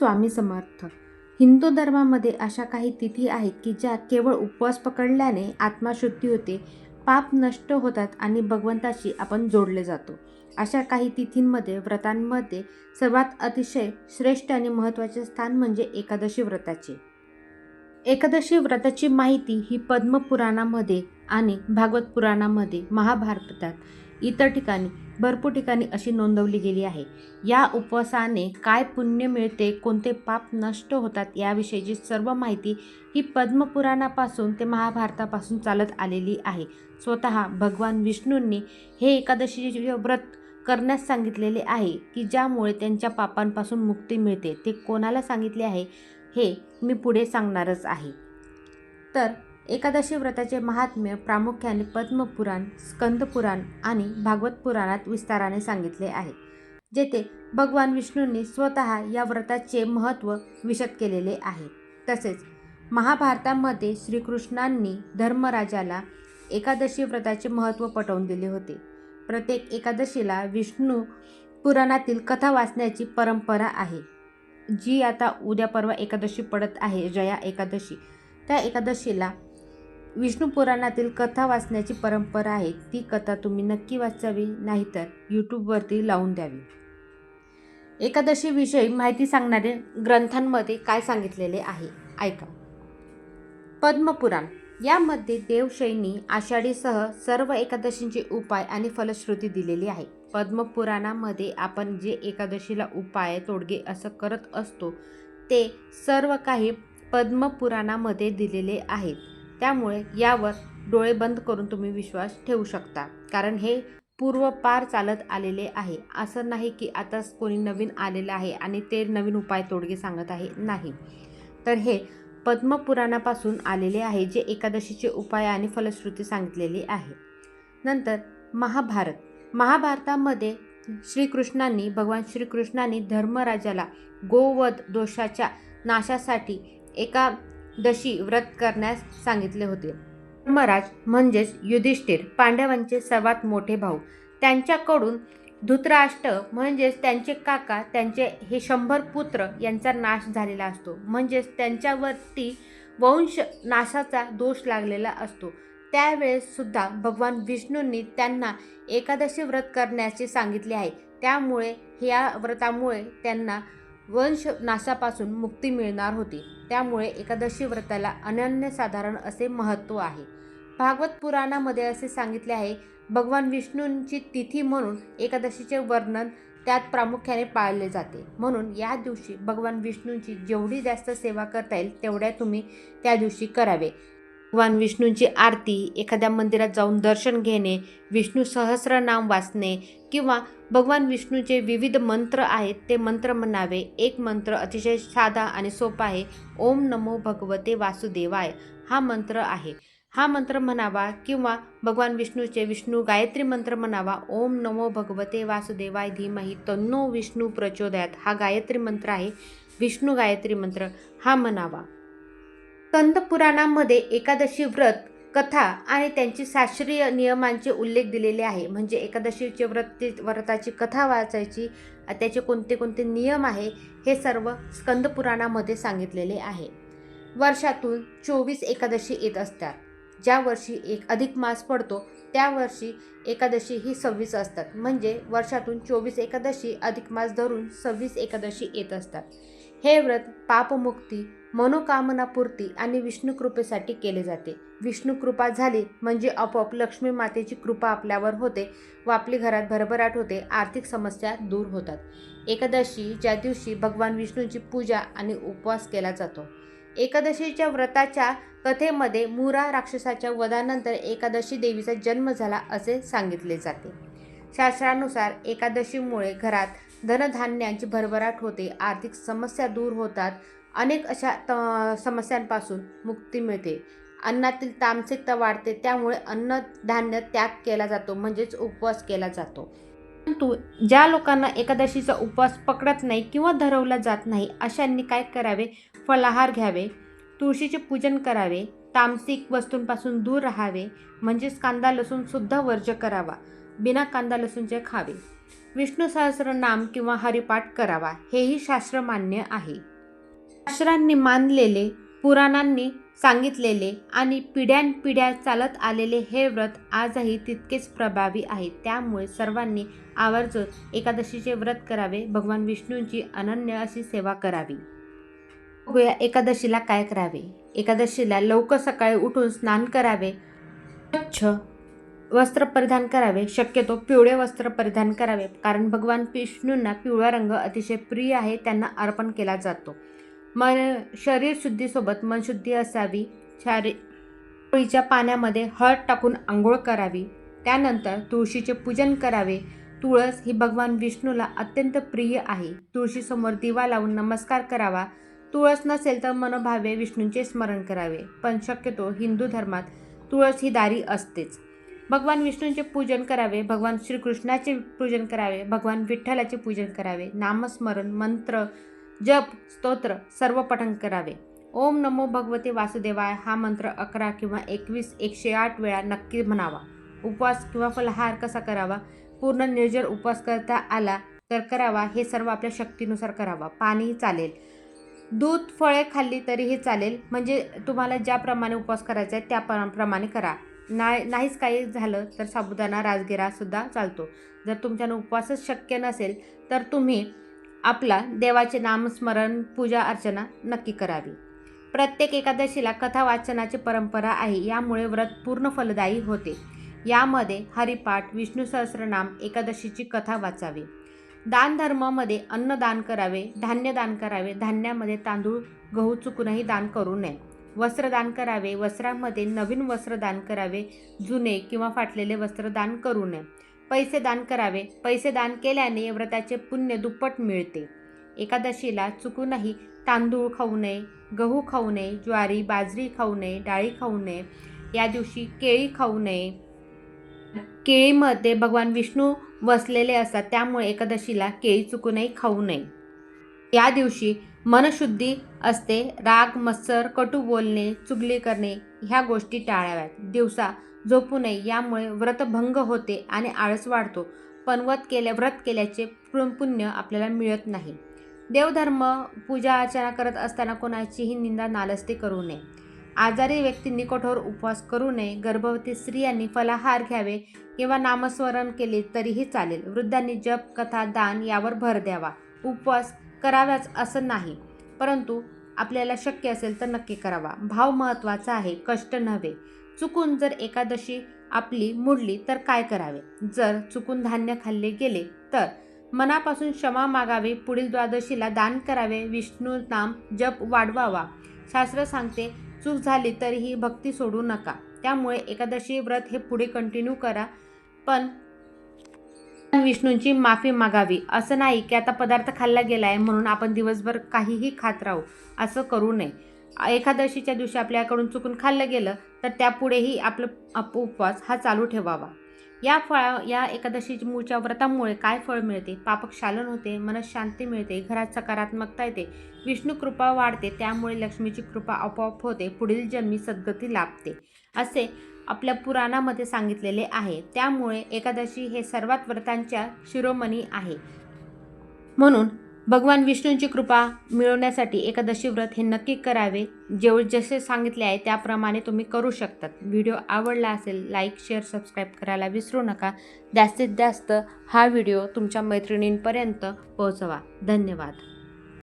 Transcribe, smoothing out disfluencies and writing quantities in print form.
स्वामी समर्थ. हिंदू धर्मामध्ये अशा काही तिथी आहेत की ज्या केवळ उपवास पकडल्याने आत्मशुद्धी होते, पाप नष्ट होतात आणि भगवंताशी आपण जोडले जातो. अशा काही तिथींमध्ये व्रतांमध्ये सर्वात अतिशय श्रेष्ठ आणि महत्त्वाचे स्थान म्हणजे एकादशी व्रताचे. एकादशी व्रताची माहिती ही पद्मपुराणामध्ये आणि भागवत पुराणामध्ये, महाभारतात, इतर ठिकाणी भरपूर ठिकाणी अशी नोंदवली गेली आहे. या उपवासाने काय पुण्य मिळते, कोणते पाप नष्ट होतात याविषयीची सर्व माहिती ही पद्मपुराणापासून ते महाभारतापासून चालत आलेली आहे. स्वतः भगवान विष्णूंनी हे एकादशीचे व्रत करण्यास सांगितलेले आहे की ज्यामुळे त्यांच्या पापांपासून मुक्ती मिळते. ते कोणाला सांगितले आहे हे मी पुढे सांगणारच आहे. तर एकादशी व्रताचे महात्म्य प्रामुख्याने पद्मपुराण, स्कंदपुराण आणि भागवत पुराणात विस्ताराने सांगितले आहे, जेथे भगवान विष्णूंनी स्वतः या व्रताचे महत्त्व विशद केलेले आहे. तसेच महाभारतामध्ये श्रीकृष्णांनी धर्मराजाला एकादशी व्रताचे महत्त्व पटवून दिले होते. प्रत्येक एकादशीला विष्णू पुराणातील कथा वाचण्याची परंपरा आहे, जी आता उद्या परवा एकादशी पडत आहे, जया एकादशी. त्या एकादशीला विष्णू पुराणातील कथा वाचण्याची परंपरा आहे. ती कथा तुम्ही नक्की वाचावी, नाहीतर यूट्यूबवरती लावून द्यावी. एकादशीविषयी माहिती सांगणारे ग्रंथांमध्ये काय सांगितलेले आहे ऐका. पद्मपुराण यामध्ये देवशयनी आषाढीसह सर्व एकादशींचे उपाय आणि फलश्रुती दिलेली आहे. पद्मपुराणामध्ये आपण जे एकादशीला उपाय, तोडगे असं करत असतो ते सर्व काही पद्मपुराणामध्ये दिलेले आहेत. त्यामुळे यावर डोळे बंद करून तुम्ही विश्वास ठेवू शकता, कारण हे पूर्वपार चालत आलेले आहे. असं नाही की आता कोणी नवीन आलेलं आहे आणि ते नवीन उपाय, तोडगे सांगत आहे, नाही. तर हे पद्मपुराणापासून आलेले आहे, जे एकादशीचे उपाय आणि फलश्रुती सांगितलेली आहे. नंतर महाभारतामध्ये भगवान श्रीकृष्णांनी धर्मराजाला गोवध दोषाच्या नाशासाठी एकादशी व्रत करण्यास सांगितले होते. धर्मराज म्हणजेच युधिष्ठिर, पांडवांचे सर्वात मोठे भाऊ, त्यांच्याकडून धृतराष्ट्र म्हणजेच त्यांचे काका, त्यांचे हे 100 पुत्र यांचा नाश झालेला असतो. म्हणजेच त्यांच्यावरती वंश नाशाचा दोष लागलेला असतो. त्यावेळेस सुद्धा भगवान विष्णूंनी त्यांना एकादशी व्रत करण्याचे सांगितले आहे. त्यामुळे या व्रतामुळे त्यांना वंश नाशापासून मुक्ती मिळणार होती. त्यामुळे एकादशी व्रताला अनन्यसाधारण असे महत्त्व आहे. भागवत पुराणामध्ये असे सांगितले आहे, भगवान विष्णूंची तिथी म्हणून एकादशीचे वर्णन त्यात प्रामुख्याने पाळले जाते. म्हणून या दिवशी भगवान विष्णूंची जेवढी जास्त सेवा करता येईल तेवढ्या तुम्ही त्या दिवशी करावे. भगवान विष्णूंची आरती, एखाद्या मंदिरात जाऊन दर्शन घेणे, विष्णू सहस्रनाम वाचणे किंवा भगवान विष्णूचे विविध मंत्र आहेत ते मंत्र म्हणावे. एक मंत्र अतिशय साधा आणि सोपा आहे, ओम नमो भगवते वासुदेवाय हा मंत्र आहे. हा मंत्र म्हणावा किंवा भगवान विष्णूचे विष्णू गायत्री मंत्र म्हणावा. ओम नमो भगवते वासुदेवाय धीमहि तन्नो विष्णू प्रचोदयात हा गायत्री मंत्र आहे. विष्णू गायत्री मंत्र हा म्हणावा. स्कंद पुराणामध्ये एकादशी व्रत कथा आणि त्यांची शास्त्रीय नियमांचे उल्लेख दिलेले आहे. म्हणजे एकादशीचे व्रताची कथा वाचायची, त्याचे कोणते कोणते नियम आहे हे सर्व स्कंद पुराणामध्ये सांगितलेले आहे. वर्षातून 24 एकादशी येत असतात. ज्या वर्षी एक अधिक मास पडतो त्या वर्षी एकादशी ही 26 असतात. म्हणजे वर्षातून 24 एकादशी अधिक मास धरून 26 एकादशी येत असतात. हे व्रत पापमुक्ती, मनोकामनापूर्ती आणि विष्णू कृपेसाठी केले जाते. विष्णू कृपा झाली म्हणजे आपोआप लक्ष्मी मातेची कृपा आपल्यावर होते व आपली घरात भरभराट होते, आर्थिक समस्या दूर होतात. एकादशी ज्या दिवशी भगवान विष्णूंची पूजा आणि उपवास केला जातो. एकादशीच्या व्रताच्या कथेमध्ये मुरा राक्षसाच्या वधानंतर एकादशी देवीचा जन्म झाला असे सांगितले जाते. शास्त्रानुसार एकादशीमुळे घरात धनधान्यांची भरभराट होते, आर्थिक समस्या दूर होतात, अनेक अशा समस्यांपासून मुक्ती मिळते, अन्नातील तामसिकता वाढते. त्यामुळे अन्नधान्य त्याग केला जातो, म्हणजेच उपवास केला जातो. परंतु ज्या लोकांना एकादशीचा उपवास पकडत नाही किंवा धरवला जात नाही अशांनी काय करावे, फलाहार घ्यावे, तुळशीचे पूजन करावे, तामसिक वस्तूंपासून दूर राहावे, म्हणजेच कांदा लसूण सुद्धा वर्ज्य करावा, बिना कांदा लसूणचे खावे. विष्णू सहस्रनाम किंवा हरिपाठ करावा, हेही शास्त्र मान्य आहे. शास्त्रांनी मानलेले, पुराणांनी सांगितलेले आणि पिढ्यानपिढ्या चालत आलेले हे व्रत आजही तितकेच प्रभावी आहे. त्यामुळे सर्वांनी आवर्जून एकादशीचे व्रत करावे, भगवान विष्णूंची अनन्य अशी सेवा करावी. बघूया एकादशीला काय करावे. एकादशीला लवकर सकाळी उठून स्नान करावे, स्वच्छ वस्त्र परिधान करावे, शक्यतो पिवळे वस्त्र परिधान करावे, कारण भगवान विष्णूंना पिवळा रंग अतिशय प्रिय आहे, त्यांना अर्पण केला जातो. शरीर शुद्धीसोबत मनशुद्धी असावी. तुळशीच्या पाण्यामध्ये हळद टाकून आंघोळ करावी. त्यानंतर तुळशीचे पूजन करावे. तुळस ही भगवान विष्णूला अत्यंत प्रिय आहे. तुळशीसमोर दिवा लावून नमस्कार करावा. तुळस नसेल तर मनोभावे विष्णूंचे स्मरण करावे, पण शक्यतो हिंदू धर्मात तुळस ही दारी असतेच. भगवान विष्णूंचे पूजन करावे, भगवान श्रीकृष्णाचे पूजन करावे, भगवान विठ्ठलाचे पूजन करावे. नामस्मरण, मंत्र, जप, स्तोत्र सर्व पठण करावे. ओम नमो भगवते वासुदेवाय हा मंत्र 11 किंवा 21, 108 वेळा नक्की म्हणावा. उपवास किंवा फलाहार कसा करावा. पूर्ण निर्जर उपवास करता आला तर करावा. हे सर्व आपल्या शक्तीनुसार करावा. पाणी चालेल, दूध, फळे खाल्ली तरीही चालेल, म्हणजे तुम्हाला ज्याप्रमाणे उपवास करायचा आहे त्याप्रमाणे करा. नाहीच काही झालं तर साबुदाणा, राजगिरा सुद्धा चालतो. जर तुमच्यानं उपवासच शक्य नसेल तर तुम्ही आपला देवाचे नामस्मरण, पूजा अर्चना नक्की करावी. प्रत्येक एकादशीला कथा वाचनाची परंपरा आहे, यामुळे व्रत पूर्ण फलदायी होते. यामध्ये हरिपाठ, विष्णू सहस्रनाम, एकादशीची कथा वाचावी. दान धर्मामध्ये अन्नदान करावे, धान्य दान करावे. धान्यामध्ये तांदूळ, गहू चुकूनही दान करू नये. वस्त्र दान करावे. वस्त्रामध्ये नवीन वस्त्र दान करावे. जुने किंवा फाटलेले वस्त्र दान करू नये. पैसे दान करावे. पैसे दान केल्याने व्रताचे पुण्य दुप्पट मिळते. एकादशीला चुकूनही तांदूळ खाऊ नये, गहू खाऊ नये, ज्वारी, बाजरी खाऊ नये, डाळी खाऊ नये. या दिवशी केळी खाऊ नये. केळीमध्ये भगवान विष्णू वसलेले असतात, त्यामुळे एकादशीला केळी चुकूनही खाऊ नये. या दिवशी मनशुद्धी असते. राग, मत्सर, कटू बोलणे, चुगली करणे ह्या गोष्टी टाळाव्यात. दिवसा झोपू नये, यामुळे व्रतभंग होते आणि आळस वाढतो. पण व्रत केल्याचे पुण्य आपल्याला मिळत नाही. देवधर्म, पूजा अर्चना करत असताना कोणाचीही निंदा, नालस्ती करू नये. आजारी व्यक्तींनी कठोर उपवास करू नये. गर्भवती स्त्रियांनी फलाहार घ्यावे किंवा नामस्मरण केले तरीही चालेल. वृद्धांनी जप, कथा, दान यावर भर द्यावा. उपवास करावाच असं नाही, परंतु आपल्याला शक्य असेल तर नक्की करावा. भाव महत्त्वाचा आहे, कष्ट नव्हे. चुकून जर एकादशी आपली मोडली तर काय करावे. जर चुकून धान्य खाल्ले गेले तर मनापासून क्षमा मागावी. पुढील द्वादशीला दान करावे. विष्णू नाम जप वाढवावा. शास्त्र सांगते, चूक झाली तरीही भक्ती सोडू नका. त्यामुळे एकादशी व्रत हे पुढे कंटिन्यू करा, पण विष्णूंची माफी मागावी. असं नाही की आता पदार्थ खाल्ला गेला आहे म्हणून आपण दिवसभर काहीही खात राहू, असं करू नये. एकादशीच्या दिवशी आपल्याकडून चुकून खाल्लं गेलं तर त्यापुढेही आपला उपवास हा चालू ठेवावा. या एकादशीच्या व्रतामुळे काय फळ मिळते. पापक्षालन होते, मनशांती मिळते, घरात सकारात्मकता येते, विष्णू कृपा वाढते, त्यामुळे लक्ष्मीची कृपा आपोआप होते, पुढील जन्मी सद्गती लाभते, असे आपल्या पुराणामध्ये सांगितलेले आहे. त्यामुळे एकादशी हे सर्वात व्रतांच्या शिरोमणी आहे. म्हणून भगवान विष्णूंची कृपा मिळवण्यासाठी एकादशी व्रत हे नक्की करावे. जसे सांगितले आहे त्याप्रमाणे तुम्ही करू शकतात. व्हिडिओ आवडला असेल लाईक, शेअर, सबस्क्राईब करायला विसरू नका. जास्तीत जास्त हा व्हिडिओ तुमच्या मैत्रिणींपर्यंत पोहोचवा. धन्यवाद.